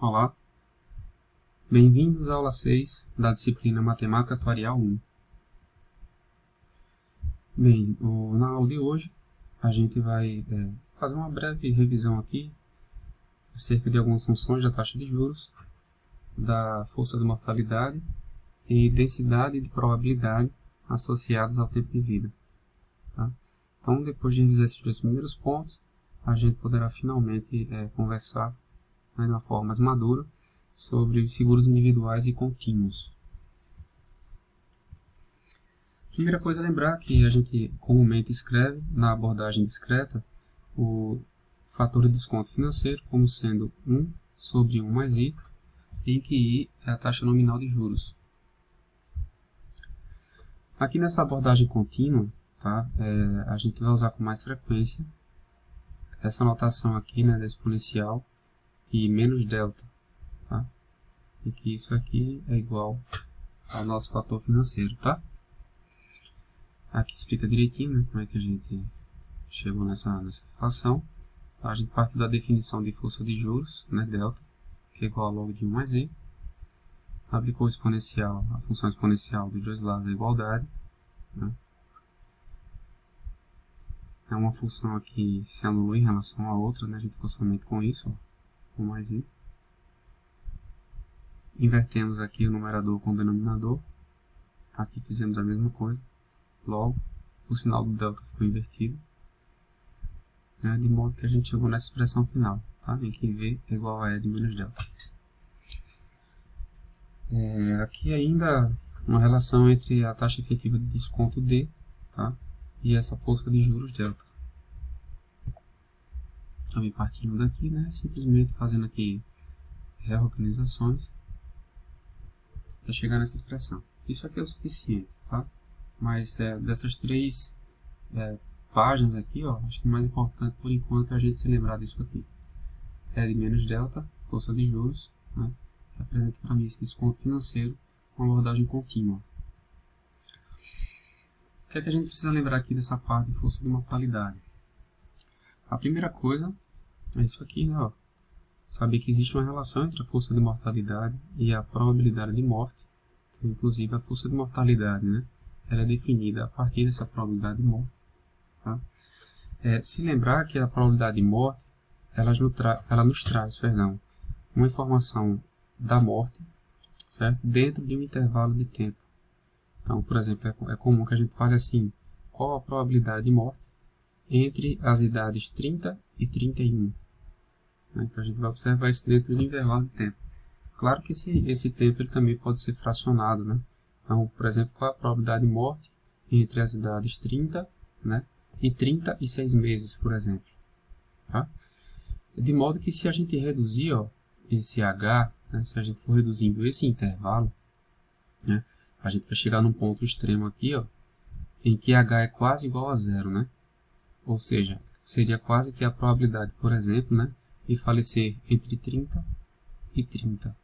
Olá, bem-vindos à aula 6 da disciplina Matemática Atuarial 1. Bem, na aula de hoje a gente vai fazer uma breve revisão aqui acerca de algumas funções da taxa de juros, da força de mortalidade e densidade de probabilidade associadas ao tempo de vida. Tá? Então, depois de revisar esses dois primeiros pontos, a gente poderá finalmente conversar de uma forma mais madura sobre os seguros individuais e contínuos. Primeira coisa é lembrar que a gente comumente escreve na abordagem discreta o fator de desconto financeiro como sendo 1 sobre 1 mais I, em que I é a taxa nominal de juros. Aqui nessa abordagem contínua, tá, a gente vai usar com mais frequência essa notação aqui, né, da exponencial e menos delta, tá? E que isso aqui é igual ao nosso fator financeiro, tá? Aqui explica direitinho, né, como é que a gente chegou nessa relação. A gente parte da definição de força de juros, né, delta, que é igual a log de 1 mais i. Aplicou o exponencial, a função exponencial dos dois lados da igualdade. Né? É uma função aqui que se anula em relação à outra, né? A gente ficou somente com isso, ó, 1 mais i. Invertemos aqui o numerador com o denominador. Aqui fizemos a mesma coisa. Logo, o sinal do delta ficou invertido. Né? De modo que a gente chegou nessa expressão final, tá? Em que V é igual a E de menos delta. Aqui ainda uma relação entre a taxa efetiva de desconto D, tá? E essa força de juros delta. Também partindo daqui, né? Simplesmente fazendo aqui reorganizações para chegar nessa expressão. Isso aqui é o suficiente, tá? Mas dessas três páginas aqui, ó, acho que o mais importante por enquanto é a gente se lembrar disso aqui. E de menos delta, força de juros, né? Representa para mim esse desconto financeiro com abordagem contínua. O que é que a gente precisa lembrar aqui dessa parte de força de mortalidade? A primeira coisa é isso aqui, né? Ó. Saber que existe uma relação entre a força de mortalidade e a probabilidade de morte. Então, inclusive a força de mortalidade, né? Ela é definida a partir dessa probabilidade de morte. Tá? Se lembrar que a probabilidade de morte ela nos traz uma informação da morte, certo? Dentro de um intervalo de tempo. Então, por exemplo, é comum que a gente fale assim, qual a probabilidade de morte entre as idades 30 e 31. Então, a gente vai observar isso dentro de um intervalo de tempo. Claro que esse tempo ele também pode ser fracionado, né? Então, por exemplo, qual a probabilidade de morte entre as idades 30, né, e 36 meses, por exemplo. Tá? De modo que se a gente reduzir, ó, esse H, né, se a gente for reduzindo esse intervalo, né, a gente vai chegar num ponto extremo aqui, ó, em que H é quase igual a zero, né? Ou seja, seria quase que a probabilidade, por exemplo, né, de falecer entre 30 e 30.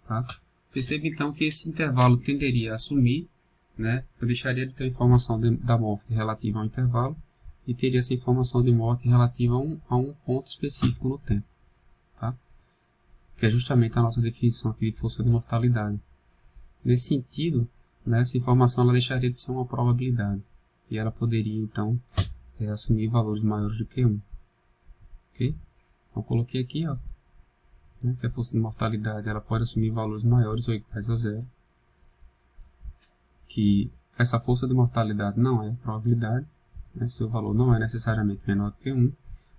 Tá? Perceba então que esse intervalo tenderia a sumir, né? Eu deixaria de ter a informação da morte relativa ao intervalo e teria essa informação de morte relativa a um ponto específico no tempo. Tá? Que é justamente a nossa definição aqui de força de mortalidade. Nesse sentido, né, essa informação ela deixaria de ser uma probabilidade e ela poderia então assumir valores maiores do que 1. Ok? Então coloquei aqui, ó, né, que a força de mortalidade ela pode assumir valores maiores ou iguais a zero. Que essa força de mortalidade não é probabilidade, né, seu valor não é necessariamente menor do que 1.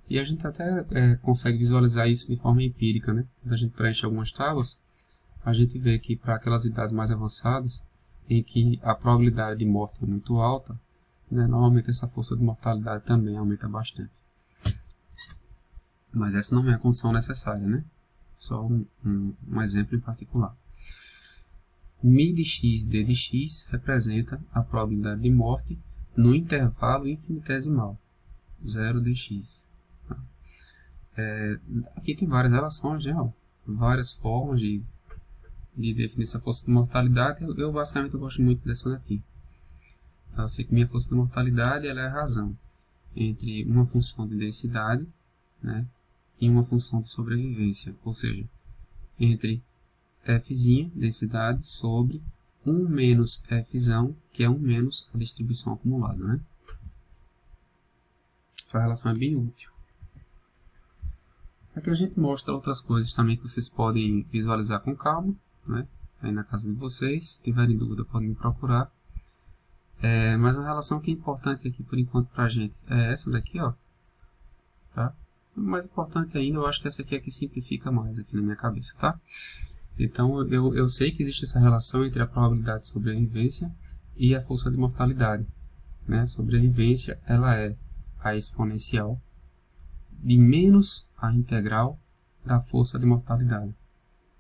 E a gente até consegue visualizar isso de forma empírica, né? Quando a gente preenche algumas tábuas, a gente vê que para aquelas idades mais avançadas, em que a probabilidade de morte é muito alta, né, normalmente essa força de mortalidade também aumenta bastante. Mas essa não é a condição necessária, né? Só um exemplo em particular. Mi de x d de x representa a probabilidade de morte no intervalo infinitesimal, 0 dx. Aqui tem várias relações, né? Várias formas de definir essa força de mortalidade. Eu basicamente gosto muito dessa daqui. Então, eu sei que minha força de mortalidade ela é a razão entre uma função de densidade, né, e uma função de sobrevivência, ou seja, entre f, densidade, sobre 1 menos f, que é 1 menos a distribuição acumulada, né? Essa relação é bem útil. Aqui a gente mostra outras coisas também que vocês podem visualizar com calma, né? Aí na casa de vocês, se tiverem dúvida podem me procurar. Mas uma relação que é importante aqui por enquanto para a gente é essa daqui, ó. Tá? Mais importante ainda, eu acho que essa aqui é a que simplifica mais aqui na minha cabeça, tá? Então, eu sei que existe essa relação entre a probabilidade de sobrevivência e a força de mortalidade, né? A sobrevivência, ela é a exponencial de menos a integral da força de mortalidade.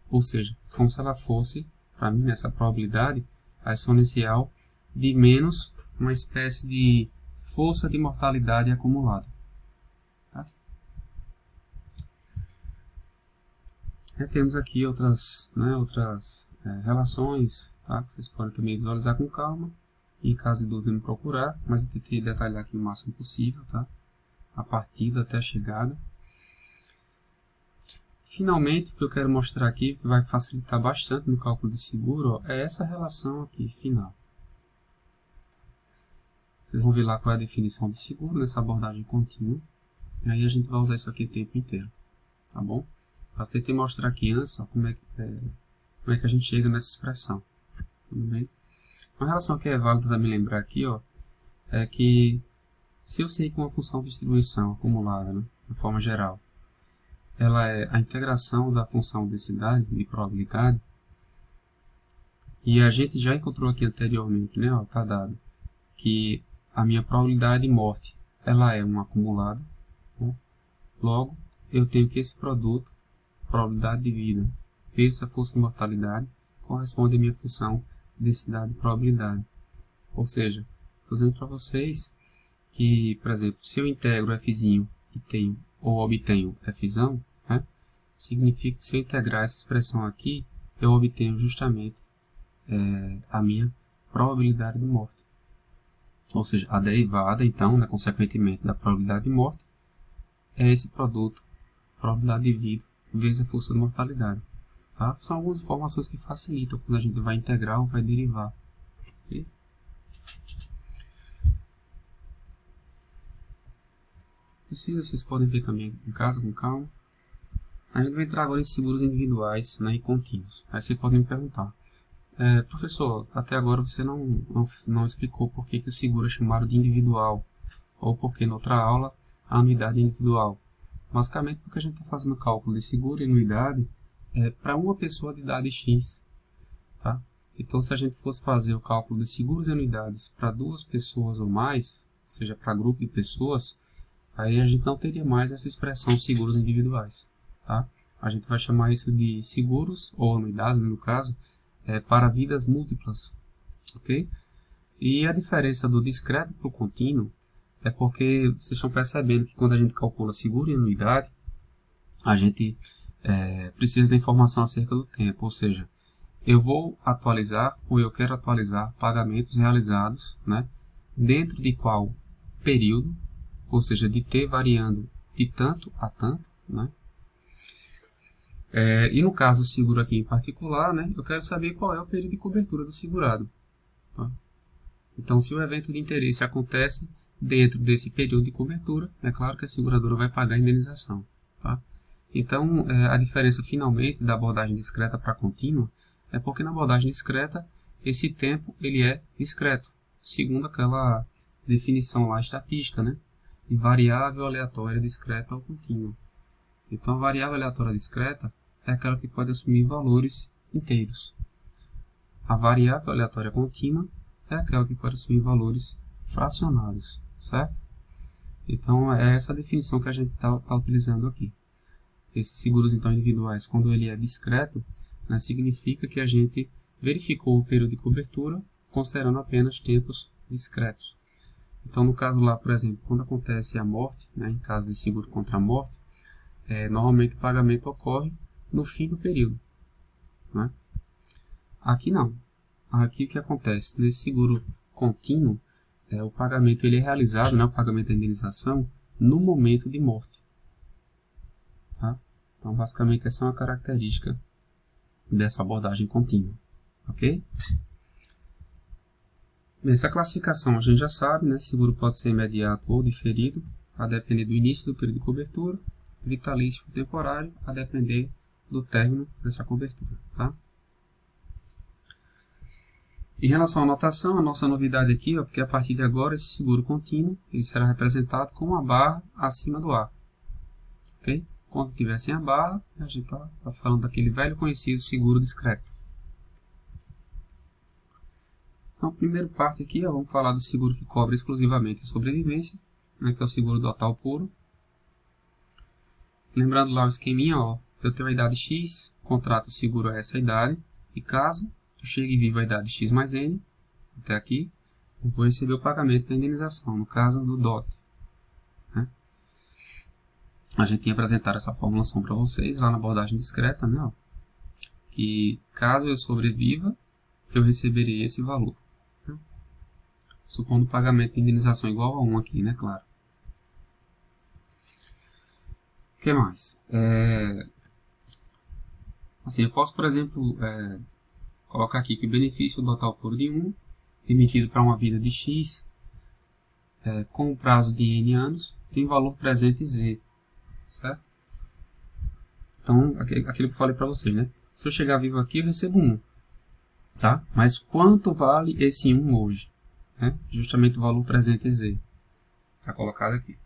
Ou seja, como se ela fosse, para mim, nessa probabilidade, a exponencial de menos uma espécie de força de mortalidade acumulada. Tá? Temos aqui outras relações, tá? Que vocês podem também visualizar com calma. Em caso de dúvida, me procurar, mas eu tentei detalhar aqui o máximo possível, tá? A partida até a chegada. Finalmente, o que eu quero mostrar aqui, que vai facilitar bastante no cálculo de seguro, ó, é essa relação aqui, final. Vocês vão ver lá qual é a definição de seguro nessa abordagem contínua. E aí a gente vai usar isso aqui o tempo inteiro, tá bom? Mas tentei mostrar aqui antes ó, como é que a gente chega nessa expressão. Tudo bem? Uma relação que é válida também lembrar aqui, ó, é que se eu sei que uma função de distribuição acumulada, né, de forma geral, ela é a integração da função densidade de probabilidade, e a gente já encontrou aqui anteriormente, né, ó, tá dado, que a minha probabilidade de morte ela é um acumulado, né? Logo, eu tenho que esse produto, probabilidade de vida vezes a força de mortalidade, corresponde à minha função densidade de probabilidade. Ou seja, estou dizendo para vocês que, por exemplo, se eu integro f e tenho ou obtenho f, né, significa que se eu integrar essa expressão aqui, eu obtenho justamente a minha probabilidade de morte. Ou seja, a derivada, então, né, consequentemente, da probabilidade de morte é esse produto, probabilidade de vida, vezes a força de mortalidade. Tá? São algumas informações que facilitam quando a gente vai integrar ou vai derivar. Okay? Vocês podem ver também em casa, com calma. A gente vai entrar agora em seguros individuais, né, e contínuos. Aí você pode me perguntar, professor, até agora você não explicou por que o seguro é chamado de individual, ou porque na outra aula a anuidade é individual. Basicamente porque a gente está fazendo cálculo de seguro e anuidade para uma pessoa de idade X. Tá? Então, se a gente fosse fazer o cálculo de seguros e anuidades para 2 pessoas ou mais, ou seja, para grupo de pessoas, aí a gente não teria mais essa expressão seguros individuais. Tá? A gente vai chamar isso de seguros, ou anuidades, no caso, para vidas múltiplas. Okay? E a diferença do discreto para o contínuo é porque vocês estão percebendo que quando a gente calcula seguro e anuidade, a gente precisa da informação acerca do tempo, ou seja, eu vou atualizar ou eu quero atualizar pagamentos realizados, né, dentro de qual período, ou seja, de t variando de tanto a tanto, né? E no caso do seguro aqui em particular, né, eu quero saber qual é o período de cobertura do segurado. Tá? Então, se o evento de interesse acontece dentro desse período de cobertura, é claro que a seguradora vai pagar a indenização. Tá? Então, a diferença finalmente da abordagem discreta para contínua é porque na abordagem discreta esse tempo ele é discreto, segundo aquela definição lá estatística, né, de variável aleatória discreta ou contínua. Então, a variável aleatória discreta é aquela que pode assumir valores inteiros. A variável aleatória contínua é aquela que pode assumir valores fracionados, certo? Então, é essa definição que a gente está utilizando aqui. Esses seguros então individuais, quando ele é discreto, né, significa que a gente verificou o período de cobertura considerando apenas tempos discretos. Então, no caso lá, por exemplo, quando acontece a morte, né, em caso de seguro contra a morte, normalmente o pagamento ocorre no fim do período. Né? Aqui não. Aqui o que acontece? Nesse seguro contínuo, o pagamento ele é realizado, né, o pagamento da indenização, no momento de morte. Então, basicamente, essa é uma característica dessa abordagem contínua. Ok? Bem, essa classificação a gente já sabe, né? Seguro pode ser imediato ou diferido, a depender do início do período de cobertura, vitalício ou temporário, a depender do término dessa cobertura. Tá? Em relação à anotação, a nossa novidade aqui, ó, porque a partir de agora esse seguro contínuo ele será representado com uma barra acima do A. Okay? Quando tiver sem a barra, a gente está falando daquele velho conhecido seguro discreto. Então, a primeira parte aqui, ó, vamos falar do seguro que cobre exclusivamente a sobrevivência, né, que é o seguro total puro. Lembrando lá o esqueminha, ó, eu tenho a idade X, contrato o seguro a essa idade, e caso eu chegue vivo à idade X mais N, até aqui, eu vou receber o pagamento da indenização, no caso do DOT. Né? A gente tinha apresentado essa formulação para vocês lá na abordagem discreta, né, ó, que caso eu sobreviva, eu receberei esse valor. Né? Supondo o pagamento de indenização igual a 1 aqui, né, claro. O que mais? Assim, eu posso, por exemplo, colocar aqui que o benefício total puro de 1, emitido para uma vida de X, com um prazo de N anos, tem valor presente Z. Certo? Então, aquilo que eu falei para vocês, né? Se eu chegar vivo aqui, eu recebo 1. Tá? Mas quanto vale esse 1 hoje? Né? Justamente o valor presente Z. Está colocado aqui.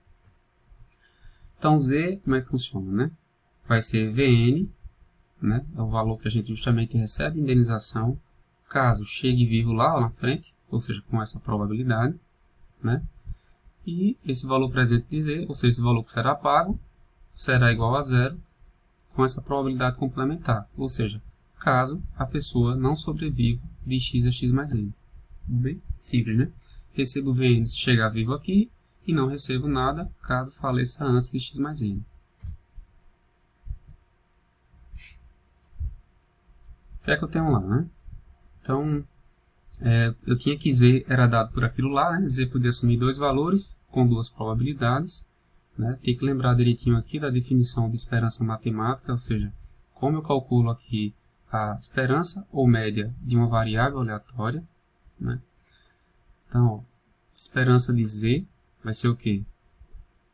Então, Z, como é que funciona? Né? Vai ser VN, né? É o valor que a gente justamente recebe indenização, caso chegue vivo lá na frente, ou seja, com essa probabilidade. Né? E esse valor presente de Z, ou seja, esse valor que será pago, será igual a 0, com essa probabilidade complementar, ou seja, caso a pessoa não sobreviva de X a X mais N. Bem simples, né? Recebo VN se chegar vivo aqui e não recebo nada caso faleça antes de X mais N. O que é que eu tenho lá, né? Então, eu tinha que Z era dado por aquilo lá, né? Z podia assumir dois valores com duas probabilidades. Né? Tem que lembrar direitinho aqui da definição de esperança matemática, ou seja, como eu calculo aqui a esperança ou média de uma variável aleatória. Né? Então, ó, esperança de Z vai ser o quê?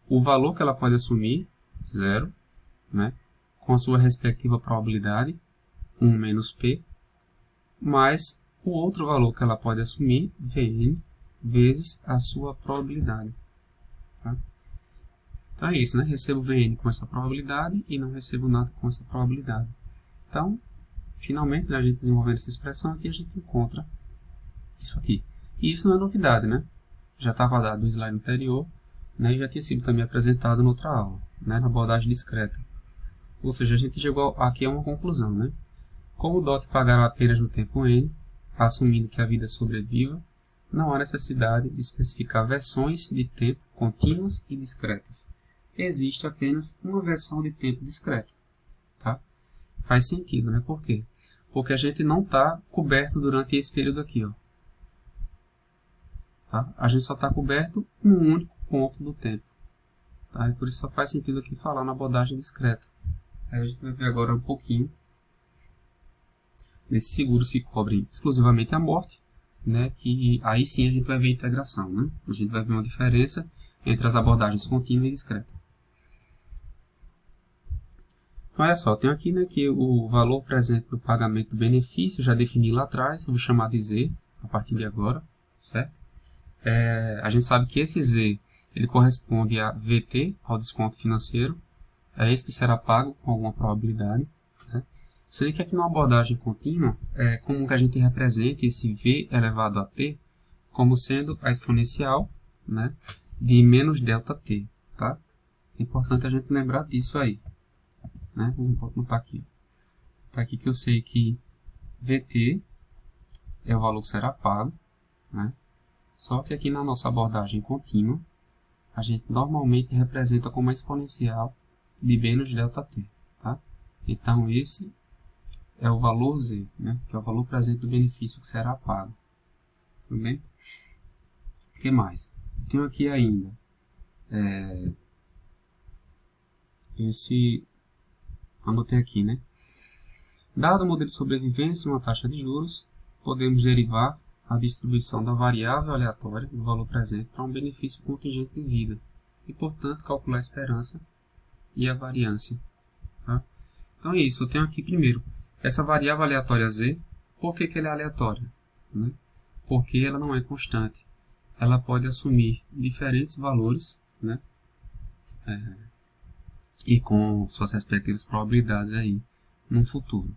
O valor que ela pode assumir, 0, né? Com a sua respectiva probabilidade, 1 menos P, mais o outro valor que ela pode assumir, Vn, vezes a sua probabilidade. Tá? Então é isso, né? Recebo Vn com essa probabilidade e não recebo nada com essa probabilidade. Então, finalmente, né, a gente desenvolvendo essa expressão aqui, a gente encontra isso aqui. E isso não é novidade, né? Já estava dado no slide anterior, né? E já tinha sido também apresentado em outra aula, né? Na abordagem discreta. Ou seja, a gente chegou aqui a uma conclusão, né? Como o DOT pagará apenas no tempo N, assumindo que a vida sobreviva, não há necessidade de especificar versões de tempo contínuas e discretas. Existe apenas uma versão de tempo discreto. Tá? Faz sentido, né? Por quê? Porque a gente não está coberto durante esse período aqui. Ó. Tá? A gente só está coberto em um único ponto do tempo. Tá? E por isso só faz sentido aqui falar na abordagem discreta. Aí a gente vai ver agora um pouquinho. Nesse seguro se cobre exclusivamente a morte, né? Que aí sim a gente vai ver a integração. Né? A gente vai ver uma diferença entre as abordagens contínua e discreta. Então, olha só, tenho aqui, né, que o valor presente do pagamento do benefício, já defini lá atrás, eu vou chamar de Z a partir de agora, certo? A gente sabe que esse Z ele corresponde a VT, ao desconto financeiro, é esse que será pago com alguma probabilidade. Né? Seria que aqui na abordagem contínua, é comum que a gente represente esse V elevado a T como sendo a exponencial, né, de menos ΔT. Tá? É importante a gente lembrar disso aí. Né? Vamos botar aqui. Está aqui que eu sei que VT é o valor que será pago. Né? Só que aqui na nossa abordagem contínua, a gente normalmente representa como uma exponencial de menos ΔT. Tá? Então, esse é o valor Z, né? Que é o valor presente do benefício que será pago. Tudo bem? O que mais? Tenho aqui ainda esse anotei aqui, né? Dado o modelo de sobrevivência e uma taxa de juros, podemos derivar a distribuição da variável aleatória do valor presente para um benefício contingente de vida e, portanto, calcular a esperança e a variância. Tá? Então é isso, eu tenho aqui primeiro essa variável aleatória z. Por que ela é aleatória? Né? Porque ela não é constante. Ela pode assumir diferentes valores, né? E com suas respectivas probabilidades aí no futuro.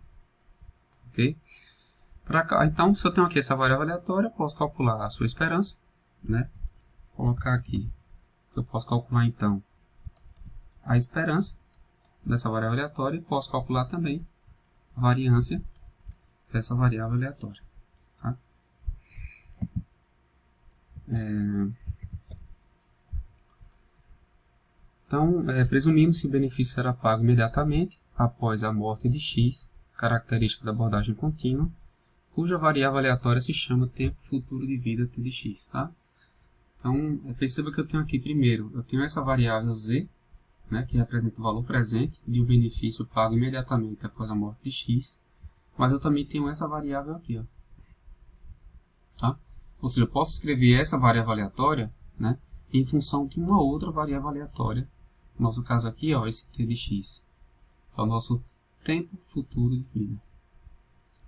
Ok? Então, se eu tenho aqui essa variável aleatória, eu posso calcular a sua esperança, né? Vou colocar aqui que eu posso calcular então a esperança dessa variável aleatória e posso calcular também a variância dessa variável aleatória. Tá? Então, presumimos que o benefício será pago imediatamente após a morte de x, característica da abordagem contínua, cuja variável aleatória se chama tempo futuro de vida t de x. Tá? Então, perceba que eu tenho aqui primeiro, eu tenho essa variável z, né, que representa o valor presente de um benefício pago imediatamente após a morte de x, mas eu também tenho essa variável aqui. Ó. Tá? Ou seja, eu posso escrever essa variável aleatória, né, em função de uma outra variável aleatória. No nosso caso aqui, ó, esse t de x. É o nosso tempo futuro de vida.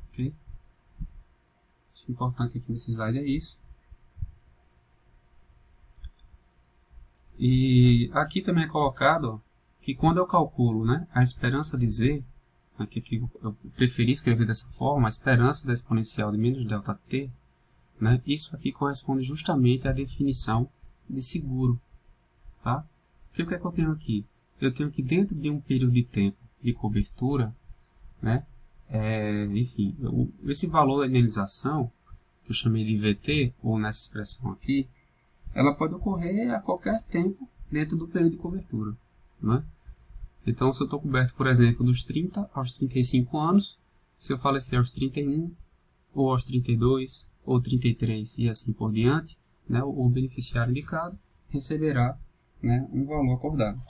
Ok? O importante aqui nesse slide é isso. E aqui também é colocado ó, que quando eu calculo, né, a esperança de z, aqui eu preferi escrever dessa forma, a esperança da exponencial de menos ΔT, né, isso aqui corresponde justamente à definição de seguro. Tá? Porque o que é que eu tenho aqui? Eu tenho que dentro de um período de tempo de cobertura, né, enfim, esse valor da indenização, que eu chamei de VT, ou nessa expressão aqui, ela pode ocorrer a qualquer tempo dentro do período de cobertura. Né? Então, se eu estou coberto, por exemplo, dos 30 aos 35 anos, se eu falecer aos 31, ou aos 32, ou 33 e assim por diante, né, o beneficiário indicado receberá, né, um valor acordado.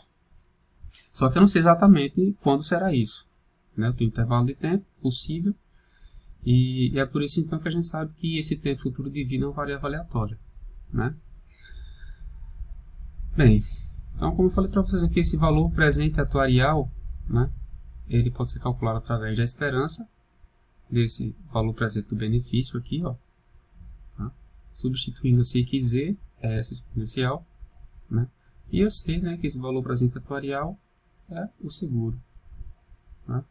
Só que eu não sei exatamente quando será isso. Né? Eu tenho um intervalo de tempo possível, e é por isso então que a gente sabe que esse tempo futuro de vida é uma variável aleatória. Né? Bem, então como eu falei para vocês aqui, esse valor presente atuarial, né, ele pode ser calculado através da esperança, desse valor presente do benefício aqui, ó, tá? Substituindo-se que z é essa exponencial, né, e eu sei, né, que esse valor presente atuarial é o seguro. Tá?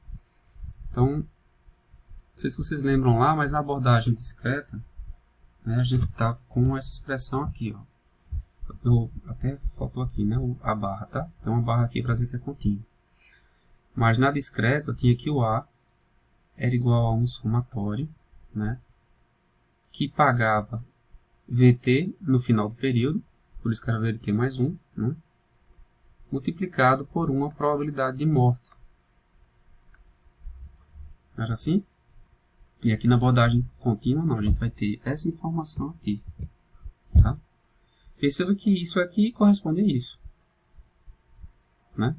Então, não sei se vocês lembram lá, mas na abordagem discreta, né, a gente está com essa expressão aqui, ó. Até faltou aqui, né, a barra, tá? Tem uma barra aqui para dizer que é contínua. Mas na discreta, eu tinha que o A era igual a um somatório, né, que pagava VT no final do período, por isso que era VT mais 1, né, multiplicado por uma probabilidade de morte. Era assim? E aqui na abordagem contínua, não, a gente vai ter essa informação aqui. Tá? Perceba que isso aqui corresponde a isso. Né?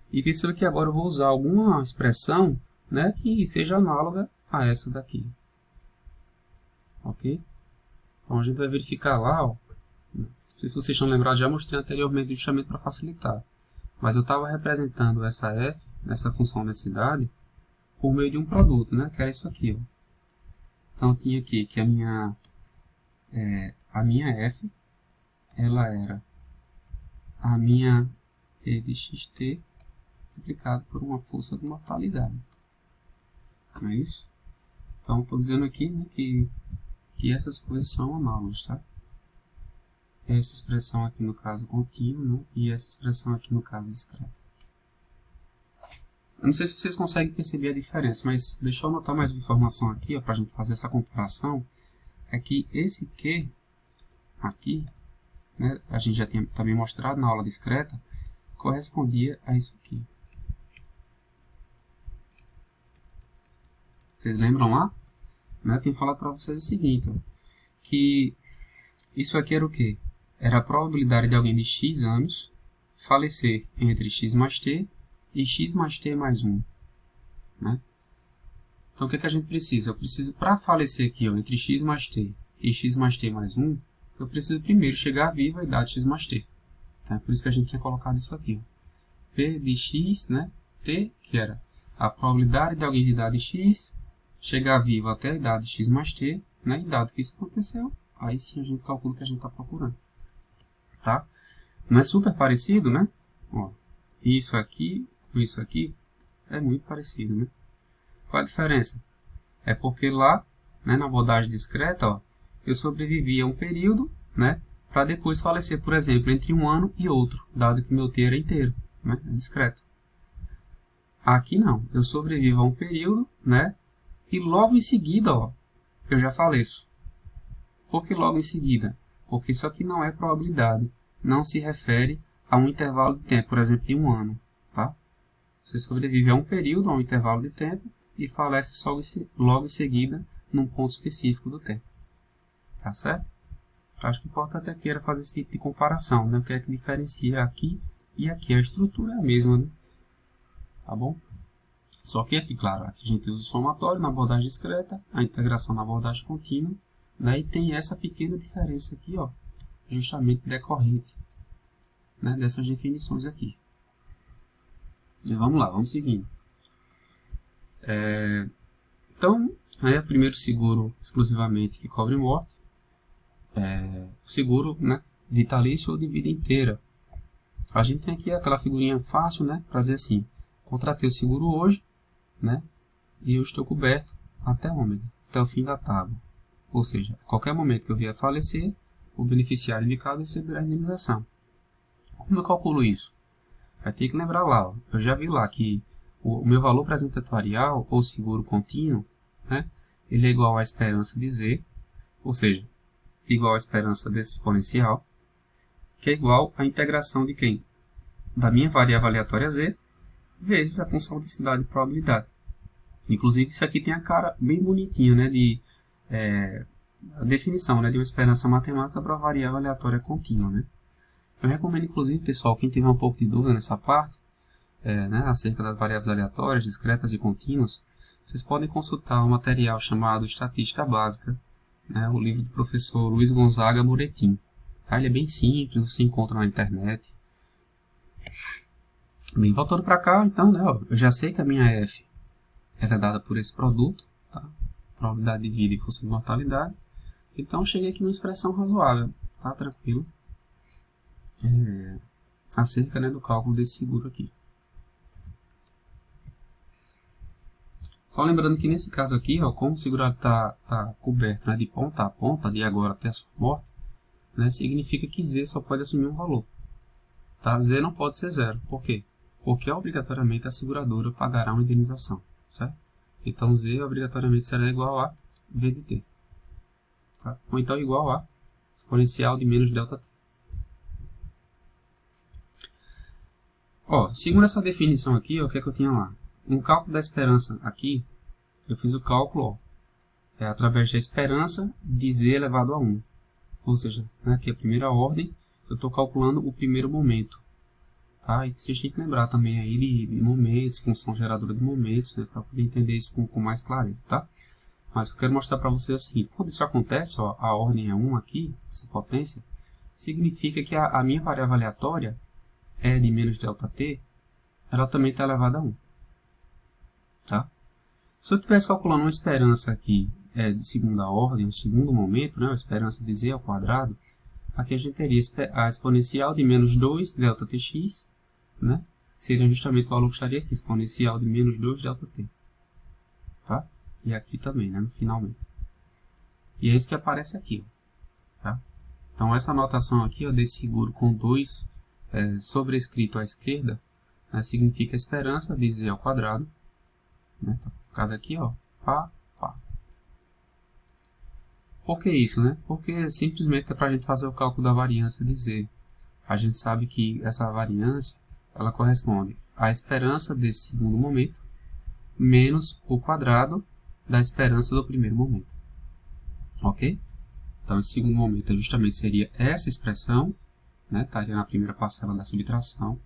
E perceba que agora eu vou usar alguma expressão, né, que seja análoga a essa daqui. Ok? Então a gente vai verificar lá. Ó, não sei se vocês estão lembrados, já mostrei anteriormente justamente para facilitar. Mas eu estava representando essa f, essa função densidade, por meio de um produto, né, que era isso aqui. Ó. Então eu tinha aqui que a minha f, ela era a minha e de xt multiplicado por uma força de mortalidade. Não é isso? Então estou dizendo aqui, né, que essas coisas são análogas, tá? Essa expressão aqui no caso contínua, né, e essa expressão aqui no caso discreta. Eu não sei se vocês conseguem perceber a diferença, mas deixa eu anotar mais uma informação aqui para a gente fazer essa comparação. É que esse Q aqui, né, a gente já tinha também mostrado na aula discreta, correspondia a isso aqui. Vocês lembram lá? Né, eu tinha falado para vocês o seguinte, ó, que isso aqui era o quê? Era a probabilidade de alguém de x anos falecer entre x mais t e x mais t mais 1. né? Então, o que é que a gente precisa? Eu preciso, para falecer aqui, ó, entre x mais t e x mais t mais 1, eu preciso primeiro chegar vivo a idade x mais t. Então, é por isso que a gente tinha colocado isso aqui, ó. P de x, né? T, que era a probabilidade de alguém de idade x chegar vivo até a idade x mais t, né? E dado que isso aconteceu, aí sim a gente calcula o que a gente está procurando. Tá? Não é super parecido, né? Ó, isso aqui com isso aqui é muito parecido, né? Qual a diferença? É porque lá, né, na abordagem discreta, ó, eu sobrevivi a um período, né? Para depois falecer, por exemplo, entre um ano e outro, dado que meu T era inteiro, né? É discreto. Aqui não, eu sobrevivo a um período, né? E logo em seguida, ó, eu já faleço. Por que logo em seguida? Porque isso aqui não é probabilidade, não se refere a um intervalo de tempo, por exemplo, de um ano, tá? Você sobrevive a um período, a um intervalo de tempo, e falece logo em seguida num ponto específico do tempo. Tá certo? Acho que o importante aqui era fazer esse tipo de comparação, né? O que é que diferencia aqui e aqui? A estrutura é a mesma, né? Tá bom? Só que aqui, claro, aqui a gente usa o somatório na abordagem discreta, a integração na abordagem contínua, né? E tem essa pequena diferença aqui, ó, justamente decorrente, né, dessas definições aqui. E vamos lá, vamos seguindo. Então, né, primeiro seguro exclusivamente que cobre morte, o seguro, né, vitalício ou de vida inteira. A gente tem aqui aquela figurinha fácil, né, para dizer assim, contratei o seguro hoje, né, e eu estou coberto até o fim da tábua. Ou seja, a qualquer momento que eu vier a falecer, o beneficiário indicado receberá a indenização. Como eu calculo isso? Vai ter que lembrar lá, ó, eu já vi lá que o meu valor presentatorial ou seguro contínuo, né, ele é igual à esperança de z, ou seja, igual à esperança desse exponencial, que é igual à integração de quem? Da minha variável aleatória z, vezes a função densidade e probabilidade. Inclusive, isso aqui tem a cara bem bonitinha, né, de a definição, né, de uma esperança matemática para a variável aleatória contínua, né. Eu recomendo, inclusive, pessoal, quem tiver um pouco de dúvida nessa parte, né, acerca das variáveis aleatórias, discretas e contínuas, vocês podem consultar um material chamado Estatística Básica, né, o livro do professor Luiz Gonzaga Moretim. Tá? Ele é bem simples, você encontra na internet. Bem, voltando para cá, então, né, ó, eu já sei que a minha F era dada por esse produto, tá? Probabilidade de vida e força de mortalidade. Então, cheguei aqui numa expressão razoável, tá? Tranquilo. Acerca, né, do cálculo desse seguro aqui. Só lembrando que nesse caso aqui, ó, como o segurado está coberto, né, de ponta a ponta, de agora até a sua morte, né, significa que Z só pode assumir um valor. Tá? Z não pode ser zero. Por quê? Porque obrigatoriamente a seguradora pagará uma indenização. Certo? Então Z obrigatoriamente será igual a V de T. Tá? Ou então igual a exponencial de menos ΔT. Ó, segundo essa definição aqui, ó, o que é que eu tinha lá? No cálculo da esperança aqui, eu fiz o cálculo ó, através da esperança de Z elevado a 1. Ou seja, né, aqui a primeira ordem, eu estou calculando o primeiro momento. Tá? E vocês têm que lembrar também aí de momentos, função geradora de momentos, né, para poder entender isso com mais clareza. Tá? Mas o que eu quero mostrar para vocês é o seguinte, quando isso acontece, ó, a ordem é 1 aqui, essa potência, significa que a minha variável aleatória, E de menos ΔT, ela também está elevada a 1. Tá? Se eu estivesse calculando uma esperança aqui de segunda ordem, um segundo momento, né, a esperança de z ao quadrado, aqui a gente teria a exponencial de menos 2 ΔTx, né, seria justamente o valor que estaria aqui, exponencial de menos 2 ΔT. Tá? E aqui também, né, finalmente. E é isso que aparece aqui. Tá? Então, essa anotação aqui, ó, desse seguro com 2 sobrescrito à esquerda, né, significa a esperança de z ao quadrado, né, tá colocado aqui, ó, pá, pá. Por que isso, né? Porque simplesmente é para a gente fazer o cálculo da variância de z. A gente sabe que essa variância, ela corresponde à esperança desse segundo momento menos o quadrado da esperança do primeiro momento. Ok? Então, esse segundo momento justamente seria essa expressão, né? Estaria na primeira parcela da subtração,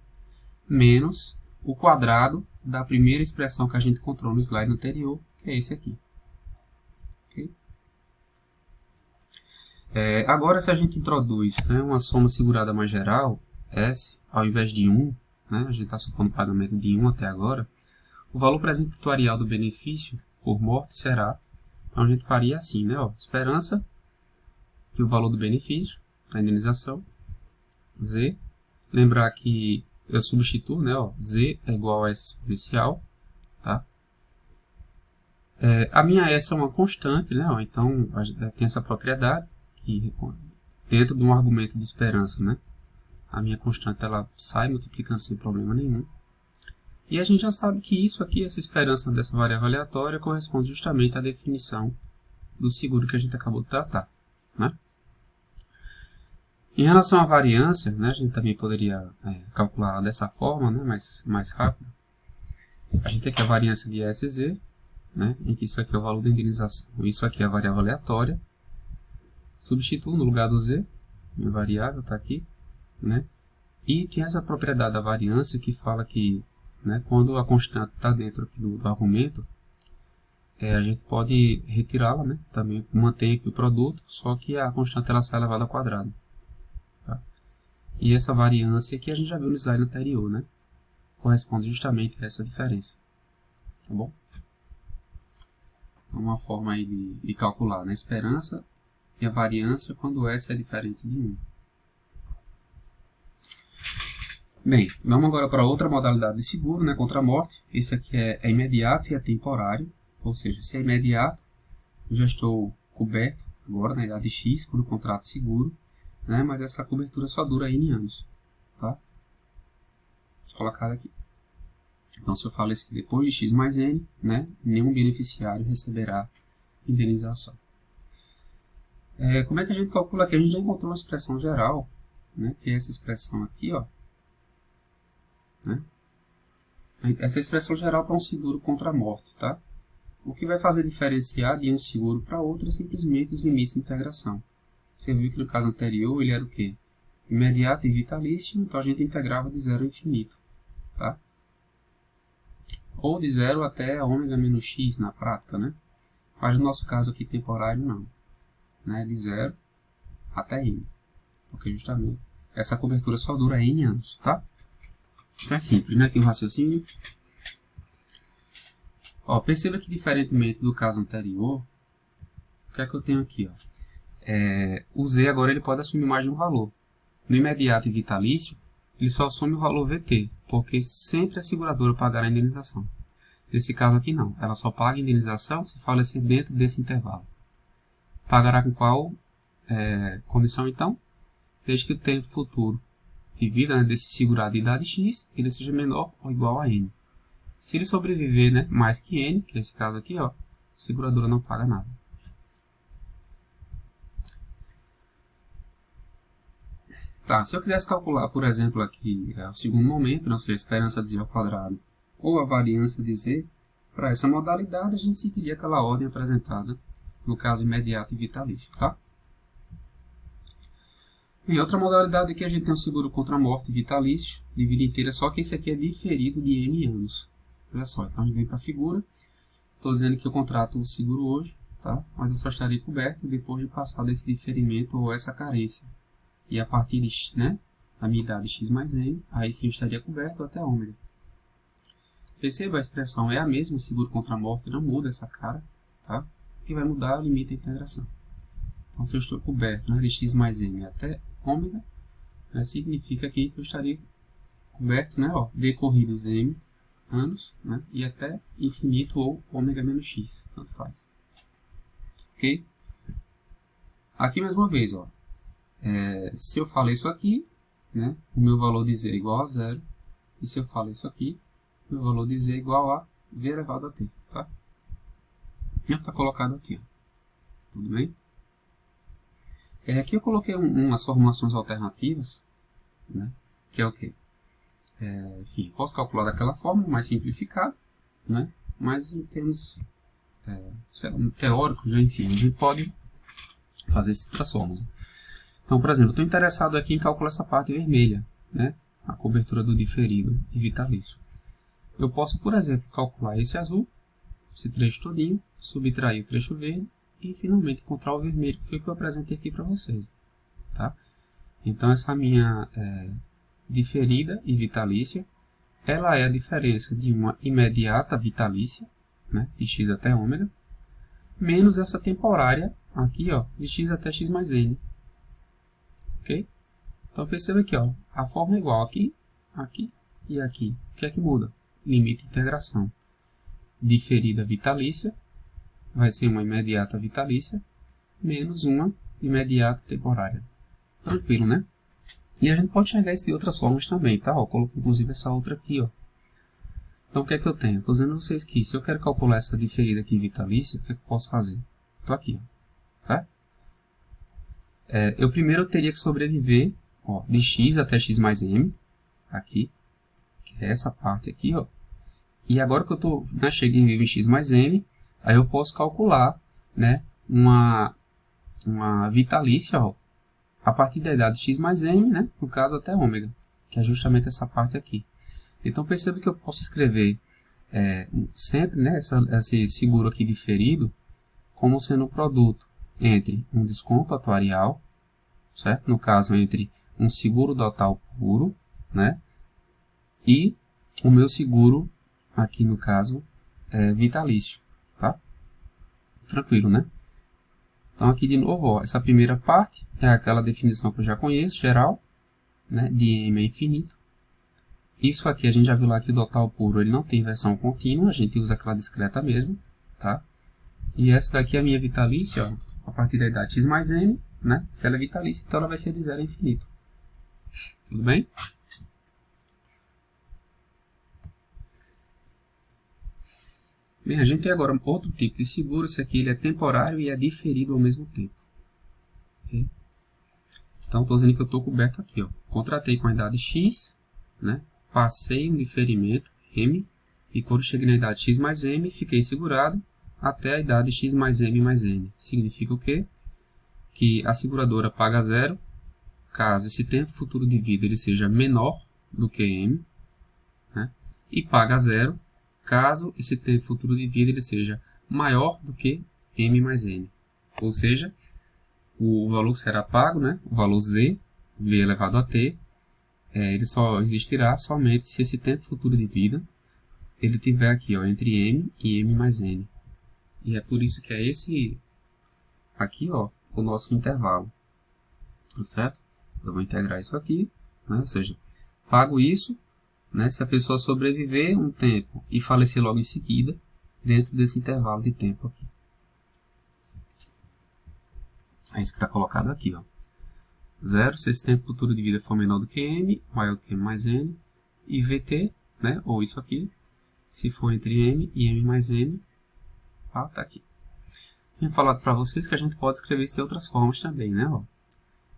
menos o quadrado da primeira expressão que a gente encontrou no slide anterior, que é esse aqui. Okay? Agora, se a gente introduz, né, uma soma segurada mais geral, S, ao invés de 1, né, a gente está supondo pagamento de 1 até agora, o valor presentuarial do benefício por morte será, então a gente faria assim, né, ó, esperança, que o valor do benefício, a indenização, Z, lembrar que eu substituo, né, ó, Z é igual a S exponencial, tá? A minha S é uma constante, né, ó, então tem essa propriedade, que dentro de um argumento de esperança, né, a minha constante ela sai multiplicando sem problema nenhum. E a gente já sabe que isso aqui, essa esperança dessa variável aleatória, corresponde justamente à definição do seguro que a gente acabou de tratar, né? Em relação à variância, né, a gente também poderia calcular dessa forma, né, mais rápido. A gente tem aqui a variância de SZ, né, em que isso aqui é o valor da indenização. Isso aqui é a variável aleatória. Substituo no lugar do Z, minha variável está aqui, né? E tem essa propriedade da variância que fala que, né, quando a constante está dentro aqui do argumento, a gente pode retirá-la, né? Também mantém aqui o produto, só que a constante ela sai elevada ao quadrado. Tá? E essa variância aqui a gente já viu no slide anterior, né? Corresponde justamente a essa diferença. Tá bom? Então, uma forma aí de calcular, né? A esperança e a variância quando S é diferente de 1. Bem, vamos agora para outra modalidade de seguro, né, contra a morte. Esse aqui é imediato e é temporário, ou seja, se é imediato, eu já estou coberto agora na idade X, quando o contrato seguro, né, mas essa cobertura só dura N anos. Tá? Vou colocar aqui. Então, se eu falecer depois de X mais N, né, nenhum beneficiário receberá indenização. Como é que a gente calcula aqui? A gente já encontrou uma expressão geral, né, que é essa expressão aqui, ó. Né? Essa expressão geral para um seguro contra a morte, tá? O que vai fazer diferenciar de um seguro para outro é simplesmente os limites de integração. Você viu que no caso anterior ele era o quê? Imediato e vitalício, então a gente integrava de 0 a infinito, tá? Ou de 0 até ômega menos x na prática, né? Mas no nosso caso aqui temporário não, né? De 0 até n, porque justamente essa cobertura só dura n anos, tá? Então é simples, né? Aqui o raciocínio. Ó, perceba que diferentemente do caso anterior, o que é que eu tenho aqui? Ó? O Z agora ele pode assumir mais de um valor. No imediato e vitalício, ele só assume o valor VT, porque sempre a seguradora pagará a indenização. Nesse caso aqui não, ela só paga a indenização se falecer dentro desse intervalo. Pagará com qual condição então? Desde que o tempo futuro de vida, né, desse segurado de idade X, ele seja menor ou igual a N. Se ele sobreviver, né, mais que N, que é esse caso aqui, ó, a seguradora não paga nada. Tá, se eu quisesse calcular, por exemplo, aqui o segundo momento, né, ou seja, a esperança de Z ao quadrado, ou a variância de Z, para essa modalidade a gente seguiria aquela ordem apresentada no caso imediato e vitalício, tá? Em outra modalidade aqui a gente tem um seguro contra a morte vitalício, de vida inteira, só que esse aqui é diferido de N anos. Olha só, então a gente vem para a figura, estou dizendo que eu contrato o seguro hoje, tá? Mas eu só estaria coberto depois de passar desse diferimento ou essa carência. E a partir de, né, da minha idade x mais n, aí sim eu estaria coberto até ômega. Perceba, a expressão é a mesma, seguro contra a morte, não muda essa cara, tá? O que vai mudar é o limite da integração. Então, se eu estou coberto, né, de x mais n até ômega, né, significa aqui que eu estaria coberto, né, ó, decorridos m anos, né, e até infinito ou ômega menos x, tanto faz. Ok? Aqui mais uma vez, ó, se eu falo isso aqui, né, o meu valor de z é igual a 0, e se eu falo isso aqui, o meu valor de z é igual a v elevado a t, tá? Está colocado aqui, ó. Tudo bem? Aqui eu coloquei umas formulações alternativas, né, que é o quê? Enfim, posso calcular daquela forma, mais simplificada, né, mas em termos teóricos, enfim, a gente pode fazer essas outras formas. Então, por exemplo, eu estou interessado aqui em calcular essa parte vermelha, né, a cobertura do diferido e vitalício. eu posso, por exemplo, calcular esse azul, esse trecho todinho, subtrair o trecho verde e finalmente encontrar o vermelho, que foi o que eu apresentei aqui para vocês. Tá? Então essa minha diferida e vitalícia, ela é a diferença de uma imediata vitalícia, né, de x até ômega, menos essa temporária aqui, ó, de x até x mais n. Ok? Então perceba aqui, ó, a forma é igual aqui, aqui e aqui. O que é que muda? Limite de integração. Diferida vitalícia vai ser uma imediata vitalícia menos uma imediata temporária. Tranquilo, né? E a gente pode enxergar isso de outras formas também, tá? Ó, coloquei inclusive essa outra aqui, ó. Então o que é que eu tenho? Estou dizendo a vocês que se eu quero calcular essa diferida aqui vitalícia, o que é que eu posso fazer? Estou aqui, ó. Tá? Eu primeiro teria que sobreviver, ó, de x até x mais m, aqui, que é essa parte aqui, ó. E agora que eu cheguei em x mais m, aí eu posso calcular, né, uma vitalícia, ó, a partir da idade x mais m, né, no caso até ômega, que é justamente essa parte aqui. Então perceba que eu posso escrever sempre, né, esse seguro aqui diferido como sendo um produto entre um desconto atuarial, certo? No caso, entre um seguro total puro, né, e o meu seguro, aqui no caso, vitalício, tá? Tranquilo, né? Então aqui de novo, ó, essa primeira parte é aquela definição que eu já conheço, geral, né, de m é infinito. Isso aqui a gente já viu lá que o total puro ele não tem inversão contínua, a gente usa aquela discreta mesmo, tá? E essa daqui é a minha vitalícia, ó, a partir da idade x mais m, né? Se ela é vitalícia, então ela vai ser de 0 a infinito. Tudo bem? Bem, a gente tem agora outro tipo de seguro, esse aqui ele é temporário e é diferido ao mesmo tempo. Okay? Então, estou dizendo que eu estou coberto aqui, ó. Contratei com a idade x, né? Passei um diferimento, m, e quando cheguei na idade x mais m, fiquei segurado até a idade x mais m mais n. Significa o quê? Que a seguradora paga zero caso esse tempo futuro de vida ele seja menor do que m, né? E paga zero caso esse tempo futuro de vida ele seja maior do que m mais n. Ou seja, o valor que será pago, né? O valor z, v elevado a t, ele só existirá somente se esse tempo futuro de vida ele tiver aqui, ó, entre m e m mais n. E é por isso que é esse aqui, ó, o nosso intervalo. Tá certo? Eu vou integrar isso aqui, né? Ou seja, pago isso, né, se a pessoa sobreviver um tempo e falecer logo em seguida, dentro desse intervalo de tempo aqui. É isso que está colocado aqui, ó. 0, se esse tempo futuro de vida for menor do que m, maior do que m mais n, e vt, né, ou isso aqui, se for entre m e m mais n, tá aqui. Tinha falado para vocês que a gente pode escrever isso de outras formas também, né? Ó.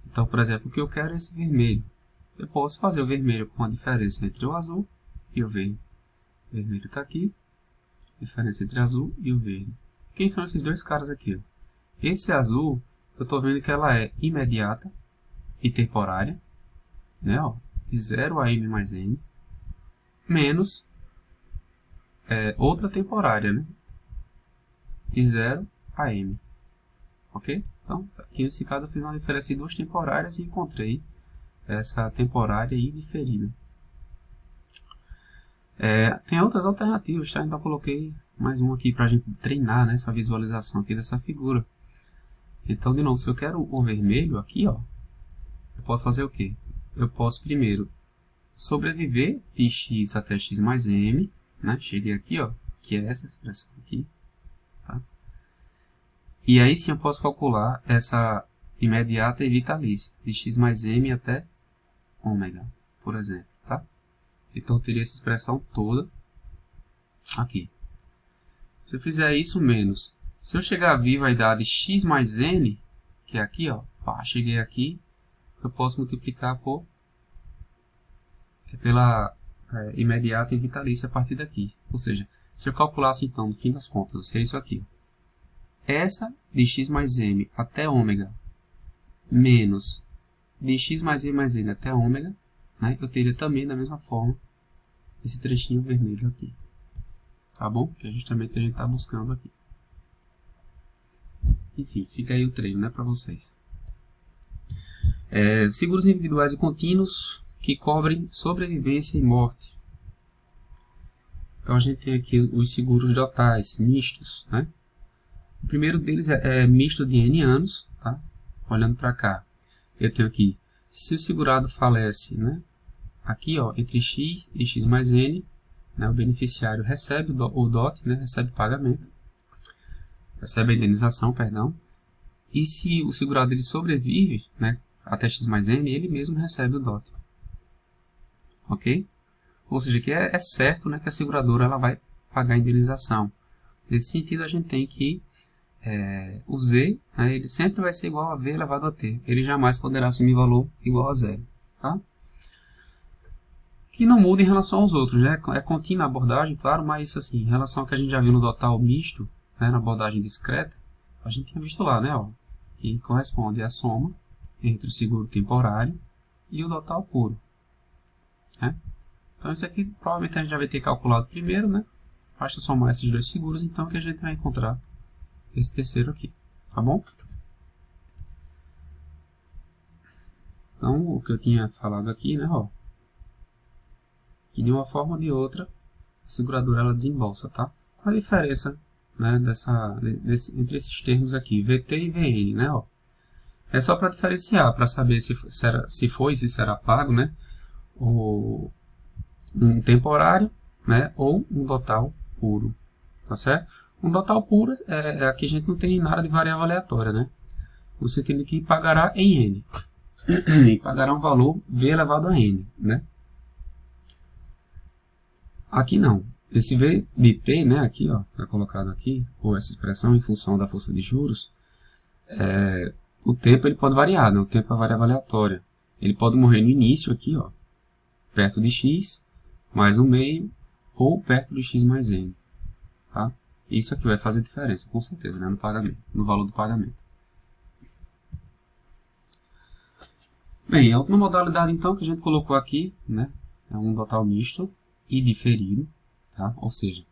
Então, por exemplo, o que eu quero é esse vermelho. Eu posso fazer o vermelho com a diferença entre o azul e o verde. O vermelho está aqui, diferença entre azul e o verde. Quem são esses dois caras aqui? Ó? Esse azul, eu estou vendo que ela é imediata e temporária, né? Ó, de 0 a m mais n, menos outra temporária, né? De 0 a m. Ok? Então, aqui nesse caso eu fiz uma diferença de duas temporárias e encontrei essa temporária e diferida. Tem outras alternativas, tá? Então eu coloquei mais um aqui para a gente treinar, né, essa visualização aqui dessa figura. Então, de novo, se eu quero o vermelho aqui, ó, eu posso fazer o quê? Eu posso primeiro sobreviver de x até x mais m, né? Cheguei aqui, ó, que é essa expressão aqui. Tá? E aí sim eu posso calcular essa imediata e vitalícia, de x mais m até ômega, por exemplo. Tá? Então eu teria essa expressão toda aqui. Se eu fizer isso menos, se eu chegar vivo a idade x mais n, que é aqui, ó, pá, cheguei aqui, eu posso multiplicar pela imediata e vitalícia a partir daqui. Ou seja, se eu calculasse então, no fim das contas, seria isso aqui. Essa de x mais m até ômega menos de x mais m mais n até ômega, né, eu teria também da mesma forma esse trechinho vermelho aqui. Tá bom? Que é justamente o que a gente está buscando aqui. Enfim, fica aí o treino, né, para vocês. Seguros individuais e contínuos que cobrem sobrevivência e morte. Então a gente tem aqui os seguros totais, mistos, né? O primeiro deles é misto de N anos, tá? Olhando para cá, eu tenho aqui, se o segurado falece, né? Aqui, ó, entre X e X mais N, né, o beneficiário recebe o DOT, né? Recebe pagamento, recebe a indenização, perdão. E se o segurado ele sobrevive, né, até X mais N, ele mesmo recebe o DOT. Ok? Ou seja, que é certo, né, que a seguradora ela vai pagar a indenização. Nesse sentido, a gente tem que o Z, né, ele sempre vai ser igual a V elevado a T. Ele jamais poderá assumir valor igual a zero. Tá? Que não muda em relação aos outros. Né? É contínua a abordagem, claro, mas assim, em relação ao que a gente já viu no total misto, né, na abordagem discreta, a gente tinha visto lá, né, ó, que corresponde à soma entre o seguro temporário e o total puro. Né? Então isso aqui provavelmente a gente já vai ter calculado primeiro, né? Basta somar esses dois seguros, então que a gente vai encontrar esse terceiro aqui, tá bom? Então o que eu tinha falado aqui, né? Ó, que de uma forma ou de outra a seguradora ela desembolsa, tá? Qual a diferença, né, entre esses termos aqui, VT e VN, né? Ó, é só para diferenciar, para saber se foi e se será pago, né? Um temporário, né, ou um total puro, tá certo? Um total puro aqui a gente não tem nada de variável aleatória, né? No sentido que pagará em N e pagará um valor V elevado a N, né? Aqui não. Esse V de T, né, aqui, ó, é colocado aqui, ou essa expressão em função da força de juros, o tempo ele pode variar, né? O tempo é variável aleatória. Ele pode morrer no início aqui, ó, perto de X, mais um meio, ou perto de X mais N. Tá? Isso aqui vai fazer diferença, com certeza, né, no pagamento, no valor do pagamento. Bem, a última modalidade, então, que a gente colocou aqui, né, é um total misto e diferido. Tá? Ou seja,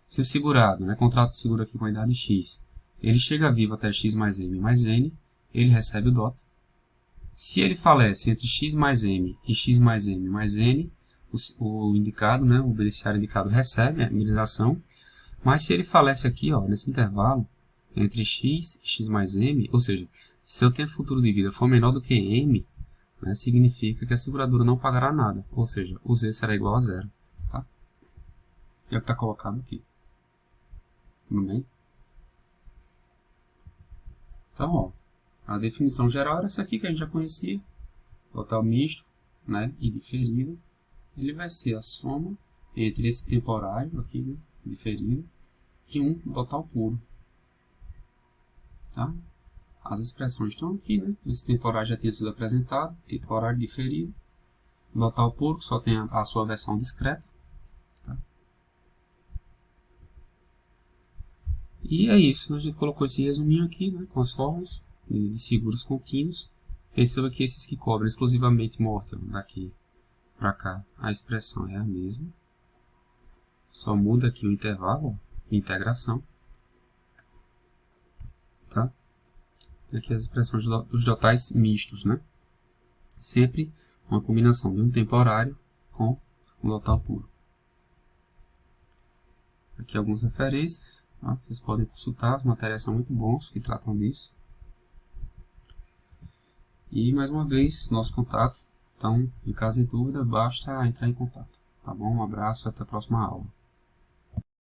se o segurado, né, contrata o seguro aqui com a idade X, ele chega vivo até X mais M mais N, ele recebe o DOT. Se ele falece entre X mais M e X mais M mais N, o indicado, né, o beneficiário indicado recebe a indenização, mas se ele falece aqui, ó, nesse intervalo, entre X e X mais M, ou seja, se o tempo futuro de vida for menor do que M, né, significa que a seguradora não pagará nada, ou seja, o Z será igual a zero. Tá? É o que está colocado aqui. Tudo bem? Então, ó, a definição geral era essa aqui que a gente já conhecia, total misto, né, e diferido. Ele vai ser a soma entre esse temporário aqui, né, diferido, e um total puro. Tá? As expressões estão aqui, né? Esse temporário já tinha sido apresentado, temporário diferido, total puro, só tem a sua versão discreta. Tá? E é isso, né? A gente colocou esse resuminho aqui, né, com as formas de seguros contínuos. Perceba que esses que cobrem exclusivamente morte, daqui para cá, a expressão é a mesma. Só muda aqui o intervalo de integração. Tá? E aqui as expressões dos totais mistos, né? Sempre uma combinação de um temporário com um total puro. Aqui algumas referências. Tá? Vocês podem consultar, os materiais são muito bons que tratam disso. E mais uma vez, nosso contato. Então, em caso de dúvida, basta entrar em contato. Tá bom? Um abraço e até a próxima aula.